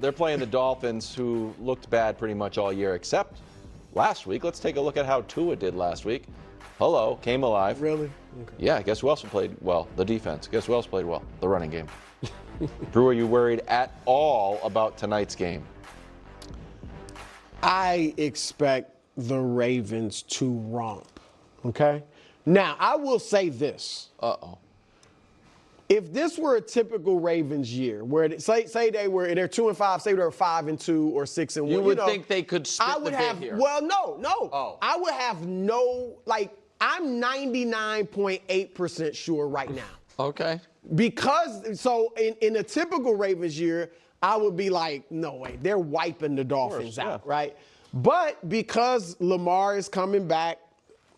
they're playing the Dolphins, who looked bad pretty much all year, except last week. Let's take a look at how Tua did last week. Hello, came alive. Really? Okay. Yeah, guess who else played well? The defense. Guess who else played well? The running game. Drew, are you worried at all about tonight's game? I expect the Ravens to romp, okay? Now, I will say this. Uh-oh. If this were a typical Ravens year, where they're 2-5, say they're 5-2 or 6-1, you would think they could split I would the have. bit here. Well, no. Oh. I would have I'm 99.8% sure right now. Okay. Because in a typical Ravens year, I would be like, no way, they're wiping the Dolphins out, right? But because Lamar is coming back,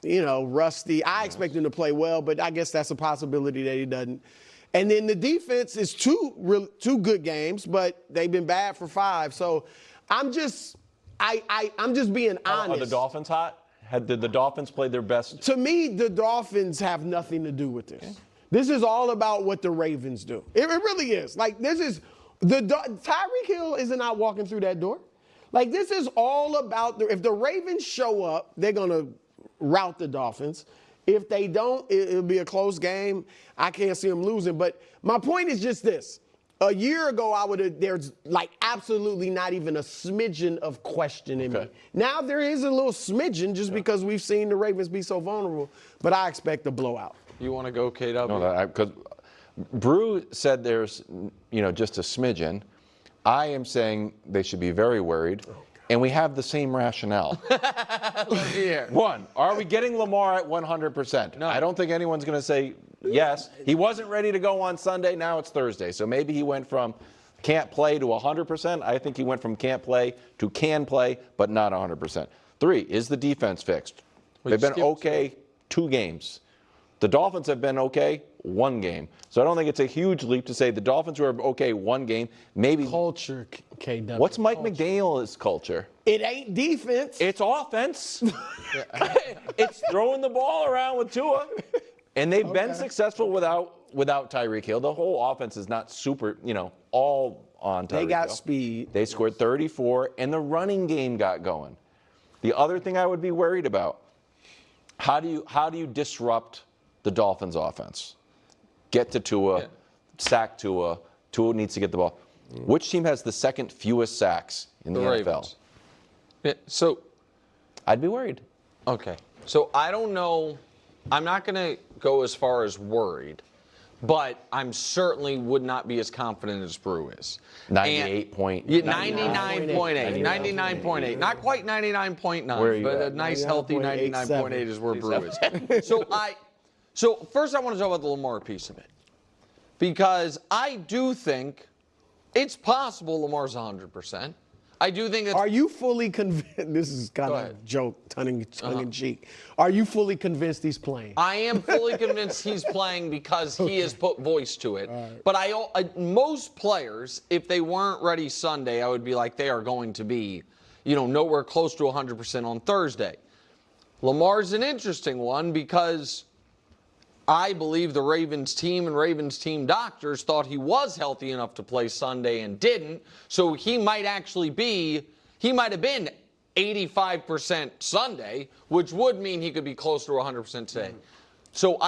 rusty, I expect him to play well, but I guess that's a possibility that he doesn't. And then the defense is two good games, but they've been bad for 5. So I'm just being honest. Are the Dolphins hot? Did the Dolphins play their best? To me, the Dolphins have nothing to do with this. Okay. This is all about what the Ravens do. It really is. Tyreek Hill isn't out walking through that door. This is all about if the Ravens show up, they're going to rout the Dolphins. If they don't, it'll be a close game. I can't see them losing. But my point is just this. A year ago, there's absolutely not even a smidgen of question in me. Now there is a little smidgen just because we've seen the Ravens be so vulnerable, but I expect a blowout. You want to go KW? No, because Brew said there's, just a smidgen. I am saying they should be very worried. And we have the same rationale. Here. One, are we getting Lamar at 100%? No. I don't think anyone's going to say yes. He wasn't ready to go on Sunday. Now it's Thursday. So maybe he went from can't play to 100%. I think he went from can't play to can play, but not 100%. 3, is the defense fixed? They've been okay 2 games. The Dolphins have been okay 1 game. So I don't think it's a huge leap to say the Dolphins were okay 1 game. Maybe culture, KW. What's Mike McDaniel's culture? It ain't defense. It's offense. It's throwing the ball around with Tua. And they've been successful without Tyreek Hill. The whole offense is not super, all on Tyreek Hill. They got speed. They scored 34, and the running game got going. The other thing I would be worried about, how do you disrupt the Dolphins' offense? Get to Tua, sack Tua. Tua needs to get the ball. Which team has the second fewest sacks in the NFL? Ravens. Yeah, so I'd be worried. Okay. So I don't know. I'm not going to go as far as worried, but I'm certainly would not be as confident as Brew is. 99.8. 99.8. Not quite 99.9, but a nice healthy 99.8 is where Brew is. So first I want to talk about the Lamar piece of it. Because I do think it's possible Lamar's 100%. I do think it's... Are you fully convinced? This is kind of a joke, tongue in cheek. Are you fully convinced he's playing? I am fully convinced he's playing because he has put voice to it. Right. But most players, if they weren't ready Sunday, I would be like, they are going to be, nowhere close to 100% on Thursday. Lamar's an interesting one because I believe the Ravens team and Ravens team doctors thought he was healthy enough to play Sunday and didn't. So he might have been 85% Sunday, which would mean he could be close to 100% today. So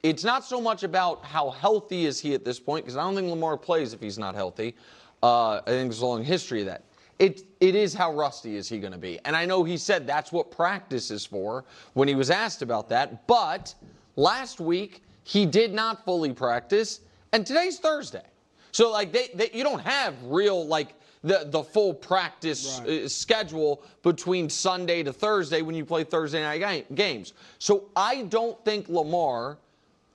it's not so much about how healthy is he at this point, because I don't think Lamar plays if he's not healthy. I think there's a long history of that. It is how rusty is he going to be. And I know he said that's what practice is for when he was asked about that, but last week, he did not fully practice, and today's Thursday. So, you don't have real, the full practice schedule between Sunday to Thursday when you play Thursday night games. So, I don't think Lamar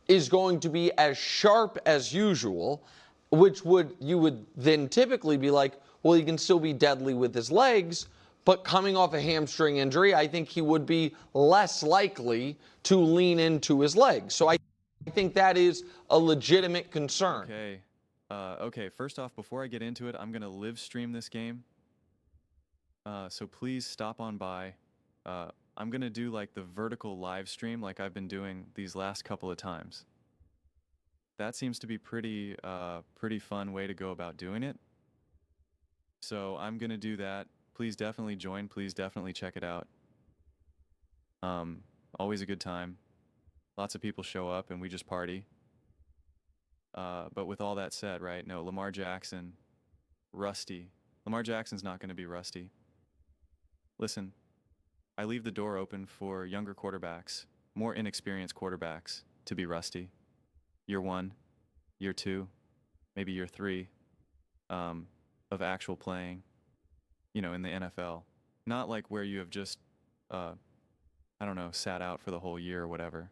is going to be as sharp as usual, which you would then typically be like, well, he can still be deadly with his legs, but coming off a hamstring injury, I think he would be less likely to lean into his legs. So I think that is a legitimate concern. Okay, first off, before I get into it, I'm going to live stream this game. So please stop on by. I'm going to do the vertical live stream like I've been doing these last couple of times. That seems to be pretty fun way to go about doing it. So I'm going to do that. Please definitely join. Please definitely check it out. Always a good time. Lots of people show up and we just party. But with all that said, right? No, Lamar Jackson, rusty. Lamar Jackson's not going to be rusty. Listen, I leave the door open for younger quarterbacks, more inexperienced quarterbacks to be rusty. Year 1, year 2, maybe year 3 of actual playing, in the NFL. Not like where you have just, I don't know, sat out for the whole year or whatever.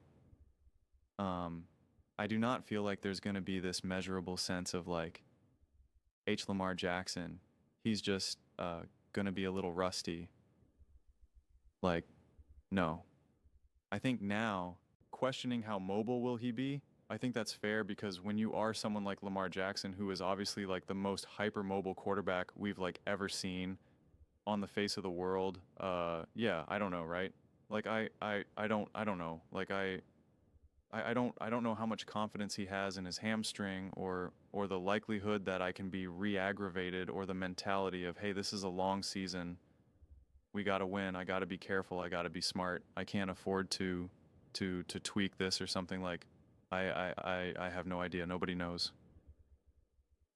I do not feel like there's going to be this measurable sense of like, Lamar Jackson, he's just going to be a little rusty. Like, no. I think now, questioning how mobile will he be, I think that's fair because when you are someone like Lamar Jackson, who is obviously like the most hyper-mobile quarterback we've like ever seen on the face of the world, yeah, I don't know, right? Like I don't know. Like I don't know how much confidence he has in his hamstring or the likelihood that I can be re-aggravated or the mentality of, hey, this is a long season. We got to win. I got to be careful. I got to be smart. I can't afford to tweak this or something. Like I have no idea. Nobody knows.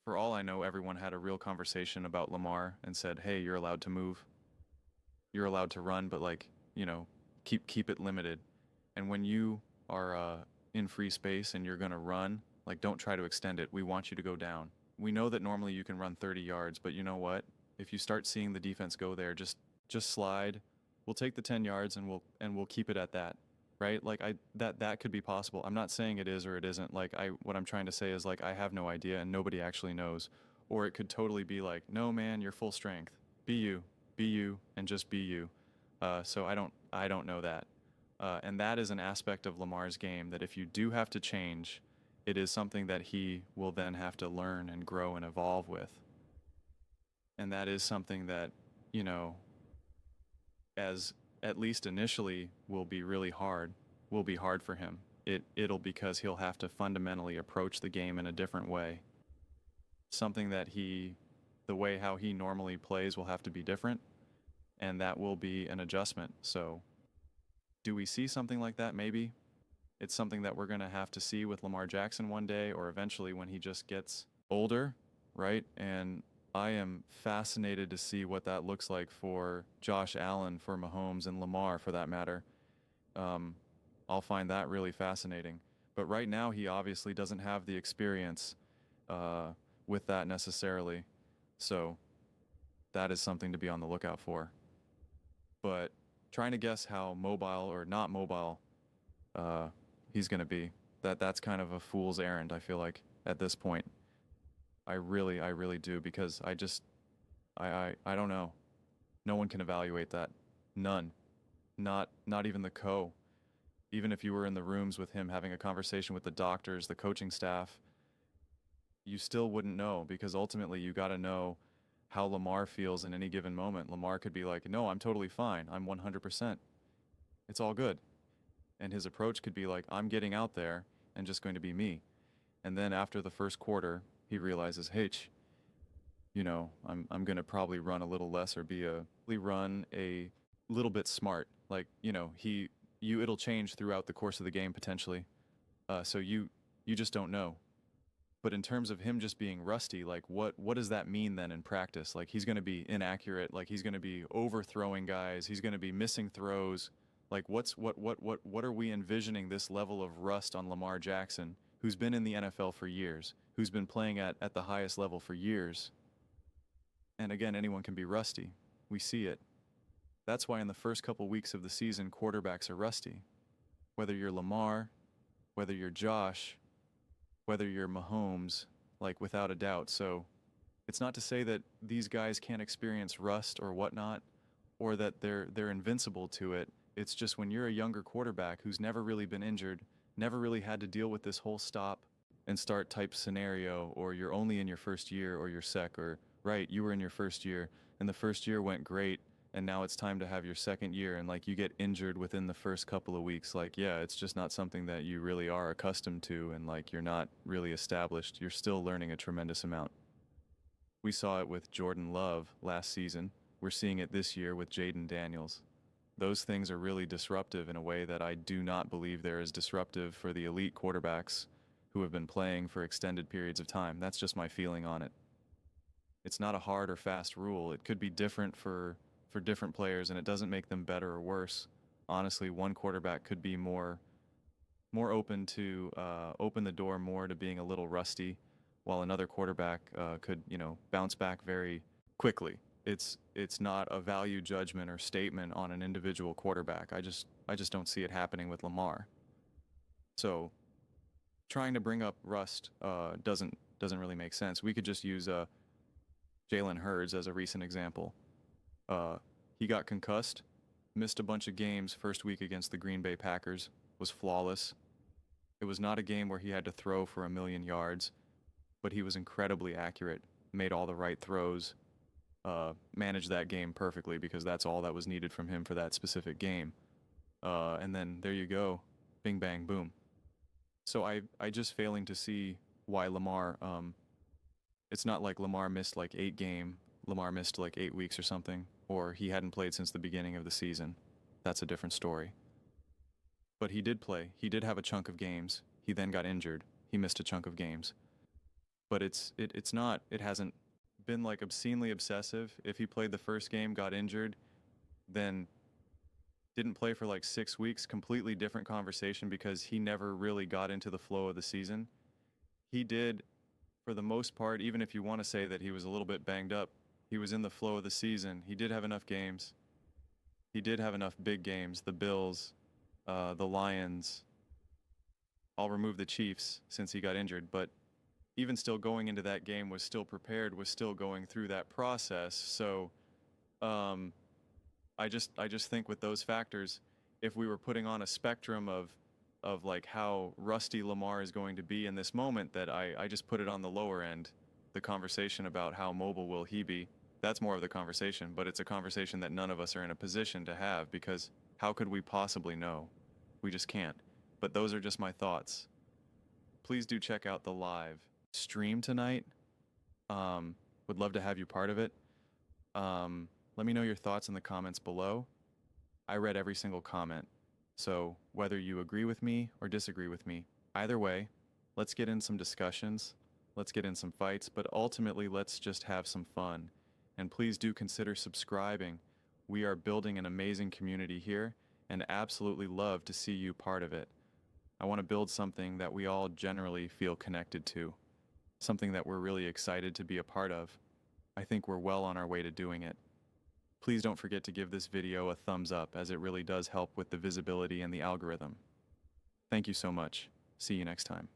For all I know, everyone had a real conversation about Lamar and said, hey, you're allowed to move. You're allowed to run, but like, keep it limited. And when you are in free space and you're going to run, like don't try to extend it. We want you to go down. We know that normally you can run 30 yards, but you know what? If you start seeing the defense go there, just slide. We'll take the 10 yards and we'll keep it at that. Right? Like that could be possible. I'm not saying it is or it isn't. Like what I'm trying to say is like I have no idea and nobody actually knows. Or it could totally be like, no man, you're full strength. Be you and just be you. So I don't know that. And that is an aspect of Lamar's game that if you do have to change, it is something that he will then have to learn and grow and evolve with. And that is something that, as at least initially will be really hard, will be hard for him. It'll because he'll have to fundamentally approach the game in a different way. Something that the way how he normally plays will have to be different, and that will be an adjustment. So do we see something like that? Maybe. It's something that we're going to have to see with Lamar Jackson one day or eventually when he just gets older, right? And I am fascinated to see what that looks like for Josh Allen, for Mahomes, and Lamar for that matter. I'll find that really fascinating. But right now he obviously doesn't have the experience with that necessarily. So that is something to be on the lookout for. But trying to guess how mobile or not mobile he's going to be, that's kind of a fool's errand, I feel like, at this point. I really do, because I don't know. No one can evaluate that. None. Not even the co. Even if you were in the rooms with him having a conversation with the doctors, the coaching staff, you still wouldn't know, because ultimately you got to know how Lamar feels in any given moment. Lamar could be like, no, I'm totally fine. I'm 100%. It's all good. And his approach could be like, I'm getting out there and just going to be me. And then after the first quarter, he realizes, hey, I'm going to probably run a little less or run a little bit smart. Like, it'll change throughout the course of the game potentially. So you just don't know. But in terms of him just being rusty, like what does that mean then in practice? Like he's going to be inaccurate, like he's going to be overthrowing guys, he's going to be missing throws. Like what are we envisioning this level of rust on Lamar Jackson, who's been in the NFL for years, who's been playing at the highest level for years? And again, anyone can be rusty. We see it. That's why in the first couple weeks of the season, quarterbacks are rusty. Whether you're Lamar, whether you're Josh, whether you're Mahomes, like without a doubt. So it's not to say that these guys can't experience rust or whatnot, or that they're invincible to it. It's just when you're a younger quarterback who's never really been injured, never really had to deal with this whole stop and start type scenario, or you're only in your first year, or you're sec, or right, you were in your first year and the first year went great, and now it's time to have your second year, and like you get injured within the first couple of weeks. Like, yeah, it's just not something that you really are accustomed to, and like you're not really established. You're still learning a tremendous amount. We saw it with Jordan Love last season. We're seeing it this year with Jaden Daniels. Those things are really disruptive in a way that I do not believe they're as disruptive for the elite quarterbacks who have been playing for extended periods of time. That's just my feeling on it. It's not a hard or fast rule. It could be different for different players, and it doesn't make them better or worse. Honestly, one quarterback could be more open to open the door more to being a little rusty, while another quarterback could, bounce back very quickly. It's not a value judgment or statement on an individual quarterback. I just don't see it happening with Lamar. So trying to bring up rust doesn't really make sense. We could just use Jalen Hurts as a recent example. He got concussed, missed a bunch of games first week against the Green Bay Packers, was flawless. It was not a game where he had to throw for 1,000,000 yards, but he was incredibly accurate, made all the right throws, managed that game perfectly because that's all that was needed from him for that specific game. And then there you go, bing, bang, boom. So I just failing to see why Lamar, it's not like Lamar missed like 8 weeks or something, or he hadn't played since the beginning of the season. That's a different story. But he did play. He did have a chunk of games. He then got injured. He missed a chunk of games. But it hasn't been like obscenely obsessive. If he played the first game, got injured, then didn't play for like 6 weeks, completely different conversation because he never really got into the flow of the season. He did, for the most part, even if you want to say that he was a little bit banged up, he was in the flow of the season. He did have enough games. He did have enough big games. The Bills, the Lions. I'll remove the Chiefs since he got injured, but even still going into that game was still prepared, was still going through that process. So I just think with those factors, if we were putting on a spectrum of like how rusty Lamar is going to be in this moment, that I just put it on the lower end. The conversation about how mobile will he be, that's more of the conversation, but it's a conversation that none of us are in a position to have because how could we possibly know? We just can't. But those are just my thoughts. Please do check out the live stream tonight. Would love to have you part of it. Let me know your thoughts in the comments below. I read every single comment. So whether you agree with me or disagree with me, either way, let's get in some discussions. Let's get in some fights, but ultimately let's just have some fun. And please do consider subscribing. We are building an amazing community here and absolutely love to see you part of it. I want to build something that we all generally feel connected to, something that we're really excited to be a part of. I think we're well on our way to doing it. Please don't forget to give this video a thumbs up as it really does help with the visibility and the algorithm. Thank you so much. See you next time.